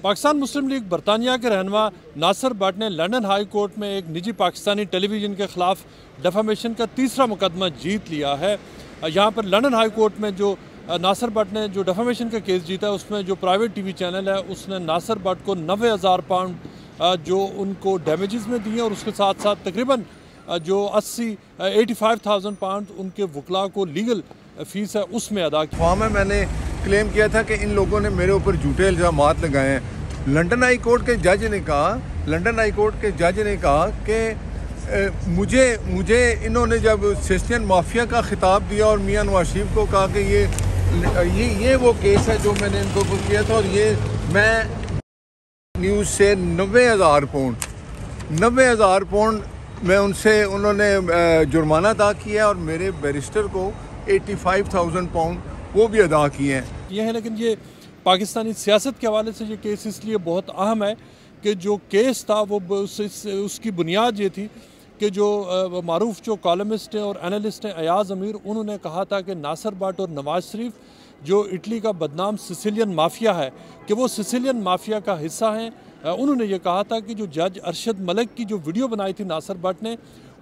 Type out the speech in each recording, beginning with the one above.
पाकिस्तान मुस्लिम league बरतानिया के रहनुमा नासिर भट्ट ने लंदन हाई कोर्ट में एक निजी पाकिस्तानी टेलीविज़न के ख़िलाफ़ डेफामेशन का तीसरा मुकदमा जीत लिया है। यहाँ पर लंदन हाई कोर्ट में जो नासिर भट्ट ने जो डेफामेशन का केस जीता है, उसमें जो प्राइवेट टीवी चैनल है उसने नासिर भट्ट को 90,000 पाउंड जो उनको डैमेजेस में दिए और उसके साथ साथ तकरीबन जो 85,000 पाउंड उनके वकला को लीगल फीस है उसमें अदा की। वहाँ में मैंने क्लेम किया था कि इन लोगों ने मेरे ऊपर झूठे इल्ज़ामात लगाए हैं। लंदन हाई कोर्ट के जज ने कहा कि मुझे इन्होंने जब सिस्टियन माफिया का खिताब दिया और मियां नवाज शरीफ को कहा कि ये वो केस है जो मैंने इनको किया था, और ये मैं न्यूज़ से 90,000 पाउंड मैं उन्होंने जुर्माना अदा किया और मेरे बैरिस्टर को 85,000 पाउंड वो भी अदा किए हैं। ये है, लेकिन ये पाकिस्तानी सियासत के हवाले से ये केस इसलिए बहुत अहम है कि जो केस था वो उसकी बुनियाद ये थी कि जो मारूफ जो कॉलमिस्ट हैं और एनालिस्ट हैं अयाज अमीर, उन्होंने कहा था कि नासिर भट्ट और नवाज शरीफ जो इटली का बदनाम सिसिलियन माफिया है कि वो सिसिलियन माफिया का हिस्सा हैं। उन्होंने ये कहा था कि जो जज अरशद मलिक की जो वीडियो बनाई थी नासिर भट्ट ने,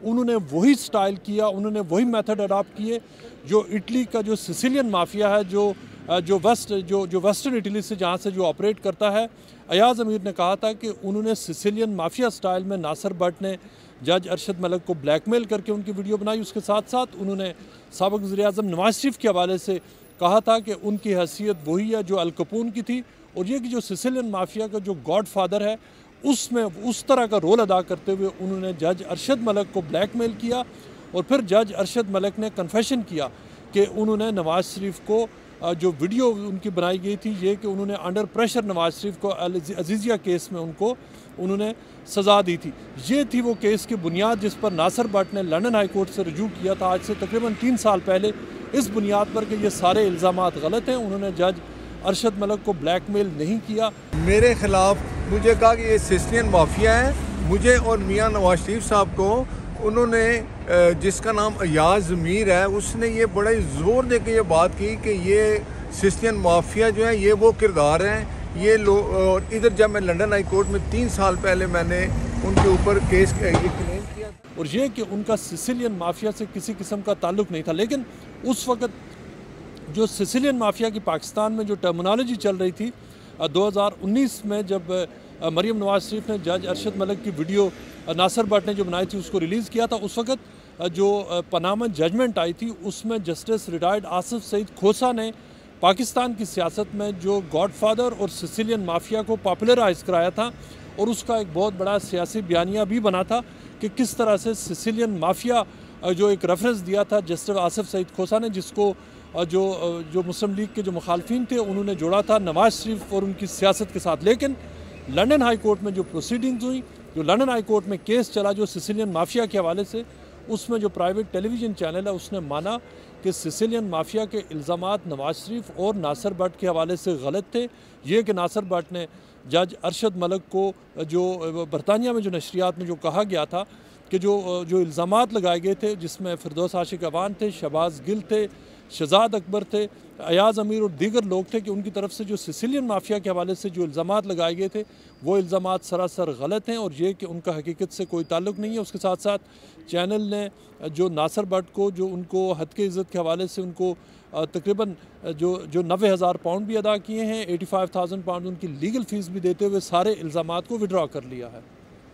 उन्होंने वही स्टाइल किया, उन्होंने वही मेथड अडॉप्ट किए जो इटली का जो सिसिलियन माफिया है जो वेस्टर्न इटली से जहाँ से जो ऑपरेट करता है। अयाज अमीर ने कहा था कि उन्होंने सिसिलियन माफिया स्टाइल में नासिर भट्ट ने जज अरशद मलिक को ब्लैकमेल करके उनकी वीडियो बनाई। उसके साथ साथ उन्होंने साबिक वज़ीर-ए-आज़म नवाज शरीफ के हवाले से कहा था कि उनकी हैसियत वही है जो अल कपून की थी, और ये कि जो सिसिलियन माफिया का जो गॉड फादर है उसमें उस तरह का रोल अदा करते हुए उन्होंने जज अरशद मलिक को ब्लैकमेल किया। और फिर जज अरशद मलिक ने कन्फेशन किया कि उन्होंने नवाज शरीफ को जो वीडियो उनकी बनाई गई थी ये कि उन्होंने अंडर प्रेशर नवाज शरीफ को अजीज़िया केस में उन्होंने सज़ा दी थी। ये थी वो केस की बुनियाद जिस पर नासिर भट्ट ने लंदन हाई कोर्ट से रजू किया था आज से तकरीबन 3 साल पहले, इस बुनियाद पर कि ये सारे इल्ज़ामात गलत हैं। उन्होंने जज अरशद मलिक को ब्लैकमेल नहीं किया। मेरे ख़िलाफ़ मुझे कहा कि ये सिस्टियन माफिया है। मुझे और मियां नवाज शरीफ साहब को उन्होंने जिसका नाम अयाज अमीर है उसने ये बड़ा ही ज़ोर दे के ये बात की कि ये सिस्टियन माफिया जो है ये वो किरदार हैं ये लोग। और इधर जब मैं लंदन हाई कोर्ट में 3 साल पहले मैंने उनके ऊपर केस क्लेम किया था, और ये कि उनका सिसिलियन माफिया से किसी किस्म का ताल्लुक़ नहीं था। लेकिन उस वक़्त जो सिसिलियन माफिया की पाकिस्तान में जो टर्मिनोलॉजी चल रही थी 2019 में जब मरीम नवाज शरीफ ने जज अरशद मलिक की वीडियो नासिर भट्ट ने जो बनाई थी उसको रिलीज़ किया था, उस वक्त जो पनामा जजमेंट आई थी उसमें जस्टिस रिटायर्ड आसिफ सईद खोसा ने पाकिस्तान की सियासत में जो गॉडफादर और सिसिलियन माफिया को पॉपुलराइज़ कराया था, और उसका एक बहुत बड़ा सियासी बयानिया भी बना था कि किस तरह से सिसिलियन माफिया जो एक रेफरेंस दिया था जस्टिस आसिफ सईद खोसा ने, जिसको जो मुस्लिम लीग के जो मुखालफिन थे उन्होंने जोड़ा था नवाज शरीफ और उनकी सियासत के साथ। लेकिन लंदन हाई कोर्ट में जो प्रोसीडिंग्स हुई, जो लंदन हाई कोर्ट में केस चला जो सिसिलियन माफिया के हवाले से, उसमें जो प्राइवेट टेलीविज़न चैनल है उसने माना कि सिसिलियन माफिया के इल्ज़ामात नवाज शरीफ और नासिर भट्ट के हवाले से गलत थे। ये कि नासिर भट्ट ने जज अरशद मलिक को जो बरतानिया में जो नशरियात में जो कहा गया था कि जो इल्ज़ामात लगाए गए थे जिसमें फिरदौस आशिक अवान थे, शहबाज गिल थे, शहजाद अकबर थे, अयाज अमीर और दीगर लोग थे कि उनकी तरफ से जो सिसिलियन माफिया के हवाले से जो इल्ज़ामात लगाए गए थे वो इल्ज़ामात सरासर गलत हैं, और ये कि उनका हकीकत से कोई ताल्लुक़ नहीं है। उसके साथ साथ चैनल ने जो नासिर भट्ट को जो उनको हद के इज़्ज़त के हवाले से उनको तकरीबन जो 90,000 पाउंड भी अदा किए हैं, 85,000 पाउंड उनकी लीगल फ़ीस भी देते हुए सारे इल्ज़ामात को विड्रॉ कर लिया है।